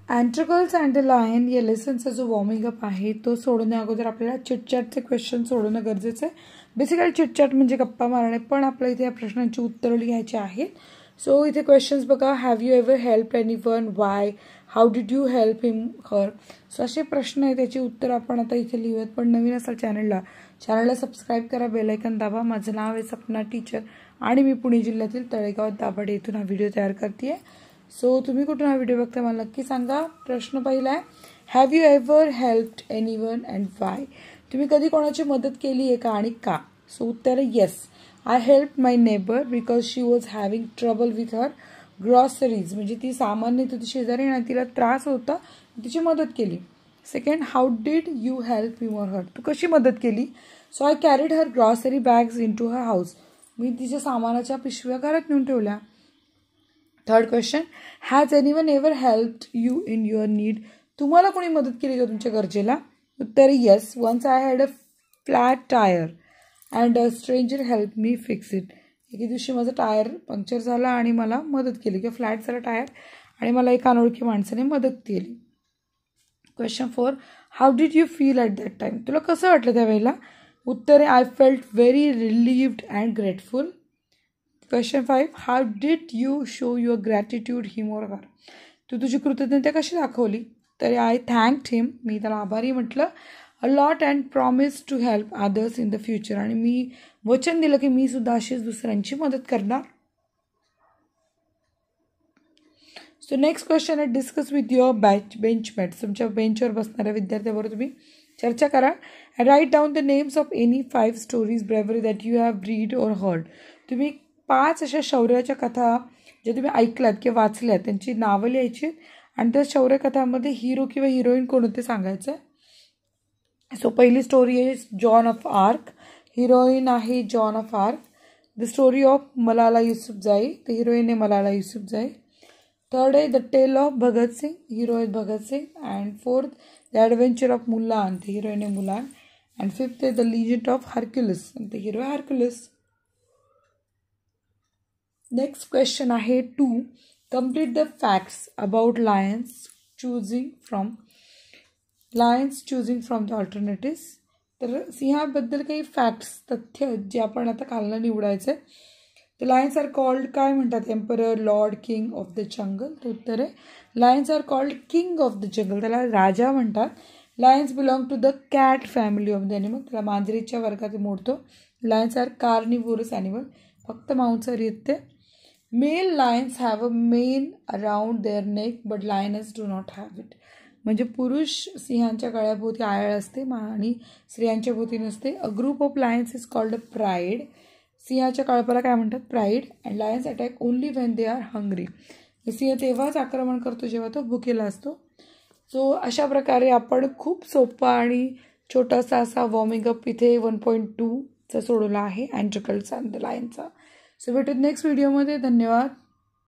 अँट्रिकल्स and the lion या लेसनचा जो warming up आहे तो सोडवण्या अगोदर आपल्याला चिटचॅटचे क्वेश्चन सोडवणं गरजेचं आहे. बेसिकली चिटचॅट म्हणजे गप्पा मारणे, पण आपल्याला इथे या प्रश्नांची उत्तरं लिहायची आहेत. सो इथे क्वेश्चन्स बघा. Have you ever help anyone, Y, how did you help him her. So असे प्रश्न आहे, त्याची उत्तर आपण आता इथे लिहूयात. पण नवीन असाल चॅनलला सबस्क्राईब करा, बेल आयकॉन दाबा. माझं नाव आहे सपना टीचर आणि मी पुणे जिल्ह्यातील तळेगाव दाभाडे येथून हा व्हिडिओ तयार करते आहे. सो तुम्ही कुठून हा व्हिडिओ बघता मला नक्की सांगा. प्रश्न पहिला आहे, have you ever helped anyone and Y. तुम्ही कधी कोणाची मदत केली आहे का आणि का. सो उत्तर आहे yes, I help my neighbour because she was having trouble with her groceries. म्हणजे ती सामान्य होती शेजारी आणि तिला त्रास होता, तिची मदत केली. Second, how did you help him or her. तू कशी मदत केली. So I carried her grocery bags into her house. मी तिच्या सामानाच्या पिशव्या घरात नेऊन ठेवल्या. Third question, has anyone ever helped you in your need. तुम्हाला कोणी मदत केली का तुमच्या गरजेला. उत्तर yes, once I had a flat tyre and a stranger help me fix it. एके दिवशी माझं टायर पंक्चर झाला आणि मला मदत केली, किंवा फ्लॅट झाला टायर आणि मला एका अनोळखी माणसाने मदत केली. Question 4, how did you feel at that time. तुला कसं वाटलं त्यावेळेला. उत्तर आहे I felt very relieved and grateful. Question 5, how did you show your gratitude him or her. तू तुझी कृतज्ञता कशी दाखवली. तर आय थँक्ड हिम, मी त्याला आभारी म्हटलं. A lot and promise to help others in the future. आणि मी वचन दिलं की मी सुद्धा अशीच दुसऱ्यांची मदत करणार. सो नेक्स्ट क्वेश्चन आहे, डिस्कस विथ युअर बेंचमेट्स. तुमच्या बेंचवर बसणाऱ्या विद्यार्थ्याबरोबर तुम्ही चर्चा करा. Write down the names of any 5 stories bravery that you have read or heard. तुम्ही 5 अशा शौर्याच्या कथा ज्या तुम्ही ऐकल्यात किंवा वाचल्यात त्यांची नावं लिहायची आणि त्या शौर्य कथामध्ये हिरो किंवा हिरोईन कोण होते सांगायचं. सो पहिली स्टोरी आहे जॉन ऑफ आर्क. हिरोईन आहे Joan of Arc. The story of Malala Yousafzai. तर हिरोईन आहे मलाला युसुफजाई. थर्ड आहे the tale of Bhagat Singh. Hero आहेत Bhagat Singh. And fourth the adventure of Mulan. ते हिरोईन आहे मुलान. अँड फिफ्थ आहे द लिजंड ऑफ हर्क्युलिस. ते हिरो आहे हर्क्युलिस. नेक्स्ट क्वेश्चन आहे 2, complete the facts about lions choosing from the alternatives. तर सिंहाबद्दल काही फॅक्ट्स तथ्य जे आपण आता खालनं निवडायचे. तर लायन्स आर कॉल्ड काय म्हणतात, emperor, lord, king of the jungle. तर उत्तर आहे lions are called king of the jungle, त्याला राजा म्हणतात. Lions belong to the cat family of the animal, त्याला मांजरीच्या वर्गात मोडतो. लायन्स आर कार्निवोरस ॲनिमल, फक्त मांसाहारी आहेत ते. Male lions have a mane around their neck but lioness do not have it. म्हणजे पुरुष सिंहांच्या गळ्याभोवती आळ असते आणि स्त्रियांच्या भोवती नसते. A group of lions is called a pride. सिंहाच्या कळपाला काय म्हणतात, pride. And lions attack only when they are hungry. सिंह तेव्हाच आक्रमण करतो जेव्हा तो भुकेला असतो. सो अशा प्रकारे आपण खूप सोपा आणि छोटासा असा वॉर्मिंग अप इथे 1.2चा सोडवला आहे, अँट्रिकल्स अँड द लायनचा. सो भेटूत नेक्स्ट व्हिडिओमध्ये. धन्यवाद.